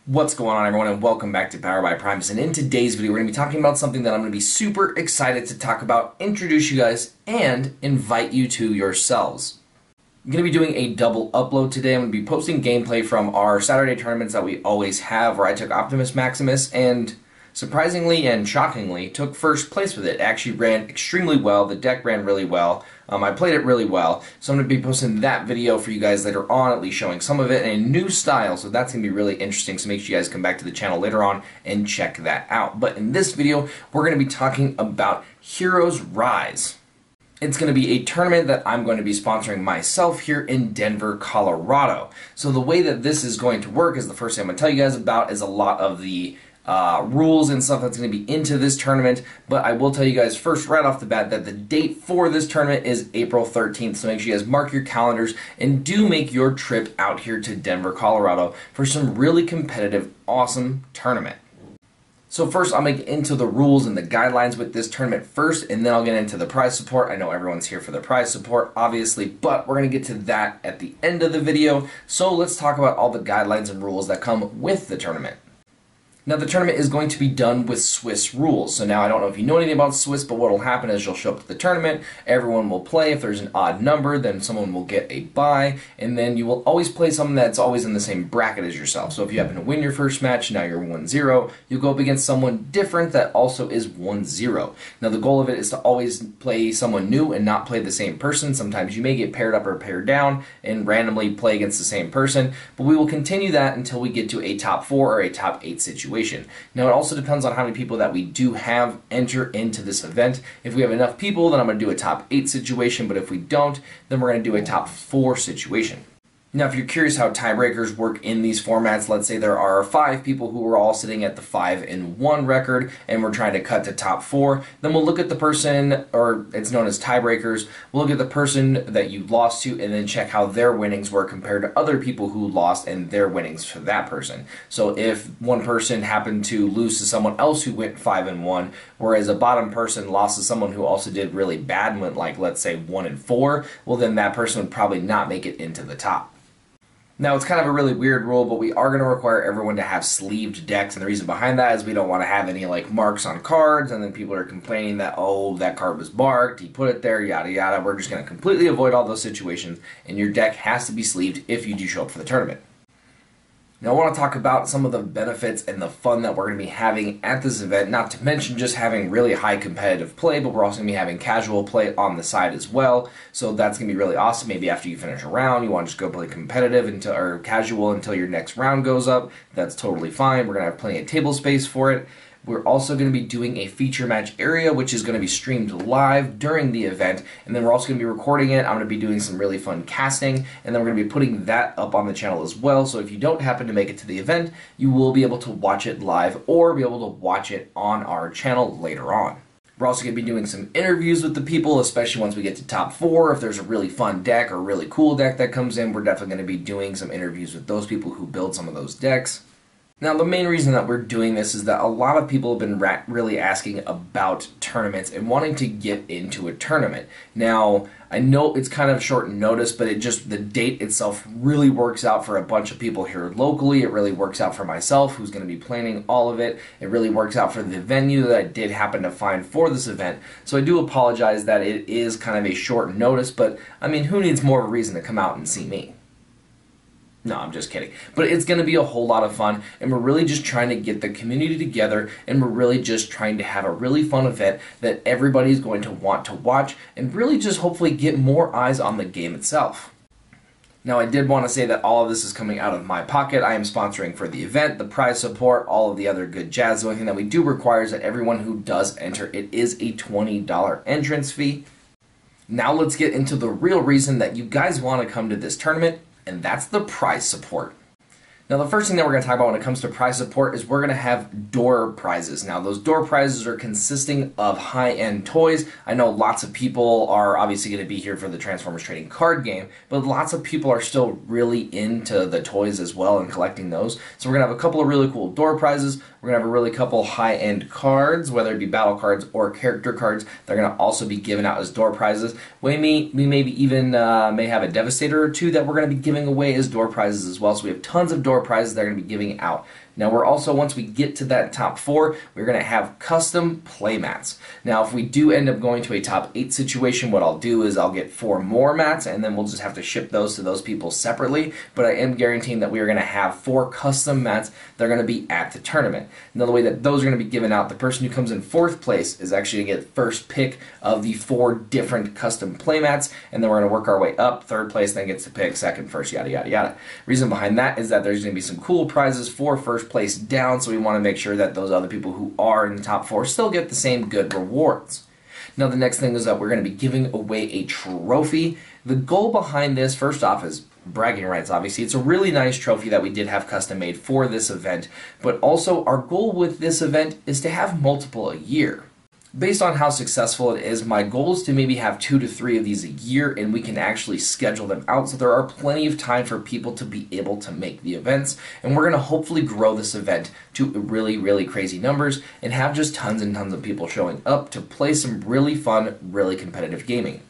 What's going on, everyone, and welcome back to Powered by Primus. And in today's video, we're going to be talking about something that I'm going to be super excited to talk about, introduce you guys, and invite you to yourselves. I'm going to be doing a double upload today. I'm going to be posting gameplay from our Saturday tournaments that we always have, where I took Optimus Maximus and surprisingly and shockingly took first place with it. It actually ran extremely well. The deck ran really well. I played it really well. So I'm going to be posting that video for you guys later on, at least showing some of it in a new style. So that's going to be really interesting. So make sure you guys come back to the channel later on and check that out. But in this video, we're going to be talking about Heroes Rise. It's going to be a tournament that I'm going to be sponsoring myself here in Denver, Colorado. So the way that this is going to work is the first thing I'm going to tell you guys about is a lot of the rules and stuff that's going to be into this tournament, but I will tell you guys first right off the bat that the date for this tournament is April 13th, so make sure you guys mark your calendars and do make your trip out here to Denver, Colorado for some really competitive, awesome tournament. So first I'll get into the rules and the guidelines with this tournament first, and then I'll get into the prize support. I know everyone's here for the prize support, obviously, but we're going to get to that at the end of the video, so let's talk about all the guidelines and rules that come with the tournament. Now the tournament is going to be done with Swiss rules. So now I don't know if you know anything about Swiss, but what will happen is you'll show up to the tournament, everyone will play. If there's an odd number, then someone will get a bye, and then you will always play someone that's always in the same bracket as yourself. So if you happen to win your first match, now you're 1-0, you'll go up against someone different that also is 1-0. Now the goal of it is to always play someone new and not play the same person. Sometimes you may get paired up or paired down and randomly play against the same person, but we will continue that until we get to a top 4 or a top 8 situation. Now it also depends on how many people that we do have enter into this event. If we have enough people, then I'm going to do a top 8 situation, but if we don't, then we're going to do a top 4 situation. Now, if you're curious how tiebreakers work in these formats, let's say there are 5 people who are all sitting at the 5-1 record, and we're trying to cut to top 4, then we'll look at the person, or it's known as tiebreakers, we'll look at the person that you lost to, and then check how their winnings were compared to other people who lost and their winnings for that person. So if one person happened to lose to someone else who went 5-1, whereas a bottom person lost to someone who also did really bad and went, like, let's say 1-4, well then that person would probably not make it into the top. Now, it's kind of a really weird rule, but we are going to require everyone to have sleeved decks, and the reason behind that is we don't want to have any like marks on cards, and then people are complaining that, oh, that card was marked, he put it there, yada yada. We're just going to completely avoid all those situations, and your deck has to be sleeved if you do show up for the tournament. Now, I want to talk about some of the benefits and the fun that we're going to be having at this event, not to mention just having really high competitive play, but we're also going to be having casual play on the side as well, so that's going to be really awesome. Maybe after you finish a round, you want to just go play competitive or casual until your next round goes up. That's totally fine. We're going to have plenty of table space for it. We're also going to be doing a feature match area, which is going to be streamed live during the event, and then we're also going to be recording it. I'm going to be doing some really fun casting, and then we're going to be putting that up on the channel as well, so if you don't happen to make it to the event, you will be able to watch it live or be able to watch it on our channel later on. We're also going to be doing some interviews with the people, especially once we get to top 4. If there's a really fun deck or a really cool deck that comes in, we're definitely going to be doing some interviews with those people who build some of those decks. Now, the main reason that we're doing this is that a lot of people have been really asking about tournaments and wanting to get into a tournament. Now, I know it's kind of short notice, but the date itself really works out for a bunch of people here locally. It really works out for myself, who's going to be planning all of it. It really works out for the venue that I did happen to find for this event. So I do apologize that it is kind of a short notice, but I mean, who needs more of a reason to come out and see me? No, I'm just kidding. But it's going to be a whole lot of fun, and we're really just trying to get the community together, and we're really just trying to have a really fun event that everybody's going to want to watch, and really just hopefully get more eyes on the game itself. Now, I did want to say that all of this is coming out of my pocket. I am sponsoring for the event, the prize support, all of the other good jazz. The only thing that we do require is that everyone who does enter, it is a $20 entrance fee. Now let's get into the real reason that you guys want to come to this tournament, and that's the prize support. Now, the first thing that we're going to talk about when it comes to prize support is we're going to have door prizes. Now, those door prizes are consisting of high-end toys. I know lots of people are obviously going to be here for the Transformers Trading Card Game, but lots of people are still really into the toys as well and collecting those. So we're going to have a couple of really cool door prizes. We're going to have a really couple high-end cards, whether it be battle cards or character cards. They're going to also be given out as door prizes. We maybe even may have a Devastator or two that we're going to be giving away as door prizes as well. So we have tons of door prizes they're going to be giving out. Now we're also, once we get to that top 4, we're going to have custom play mats. Now if we do end up going to a top 8 situation, what I'll do is I'll get 4 more mats, and then we'll just have to ship those to those people separately, but I am guaranteeing that we are going to have 4 custom mats that are going to be at the tournament. Now the way that those are going to be given out, the person who comes in 4th place is actually going to get first pick of the 4 different custom play mats, and then we're going to work our way up. 3rd place then gets to pick 2nd, 1st, yada yada yada. Reason behind that is that there's going to be some cool prizes for first place down, so we want to make sure that those other people who are in the top 4 still get the same good rewards. Now the next thing is that we're going to be giving away a trophy. The goal behind this, first off, is bragging rights, obviously. It's a really nice trophy that we did have custom made for this event, but also our goal with this event is to have multiple a year. Based on how successful it is, my goal is to maybe have 2 to 3 of these a year, and we can actually schedule them out so there are plenty of time for people to be able to make the events, and we're going to hopefully grow this event to really, really crazy numbers and have just tons and tons of people showing up to play some really fun, really competitive gaming.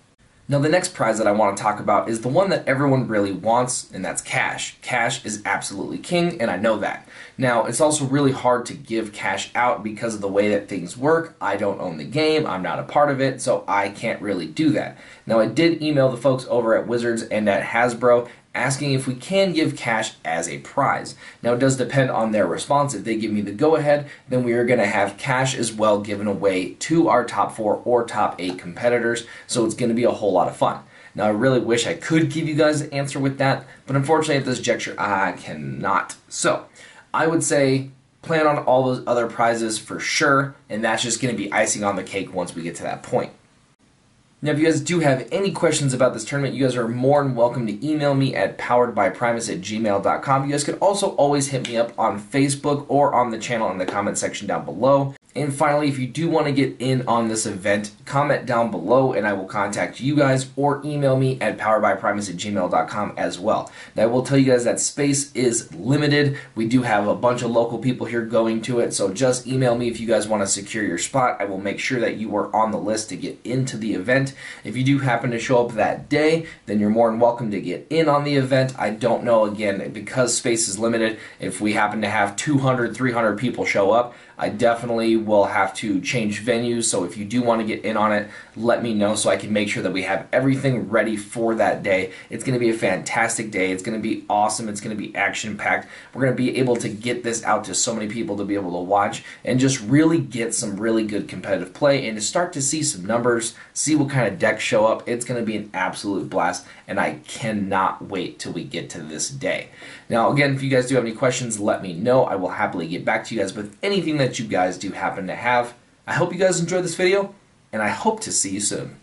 Now the next prize that I want to talk about is the one that everyone really wants, and that's cash. Cash is absolutely king, and I know that. Now it's also really hard to give cash out because of the way that things work. I don't own the game, I'm not a part of it, so I can't really do that. Now I did email the folks over at Wizards and at Hasbro asking if we can give cash as a prize. Now it does depend on their response. If they give me the go-ahead, then we are going to have cash as well given away to our top 4 or top 8 competitors, so it's going to be a whole lot of fun. Now I really wish I could give you guys an answer with that, but unfortunately at this juncture I cannot. So I would say plan on all those other prizes for sure, and that's just going to be icing on the cake once we get to that point. Now, if you guys do have any questions about this tournament, you guys are more than welcome to email me at poweredbyprimus@gmail.com. You guys could also always hit me up on Facebook or on the channel in the comment section down below. And finally, if you do want to get in on this event, comment down below and I will contact you guys, or email me at poweredbyprimus@gmail.com as well. Now I will tell you guys that space is limited. We do have a bunch of local people here going to it, so just email me if you guys want to secure your spot. I will make sure that you are on the list to get into the event. If you do happen to show up that day, then you're more than welcome to get in on the event. I don't know, again, because space is limited, if we happen to have 200, 300 people show up, I definitely will have to change venues, so if you do want to get in on it, let me know so I can make sure that we have everything ready for that day. It's going to be a fantastic day. It's going to be awesome. It's going to be action-packed. We're going to be able to get this out to so many people to be able to watch and just really get some really good competitive play and to start to see some numbers, see what kind of decks show up. It's going to be an absolute blast, and I cannot wait till we get to this day. Now, again, if you guys do have any questions, let me know. I will happily get back to you guys with anything that you guys do happen to have. I hope you guys enjoyed this video, and I hope to see you soon.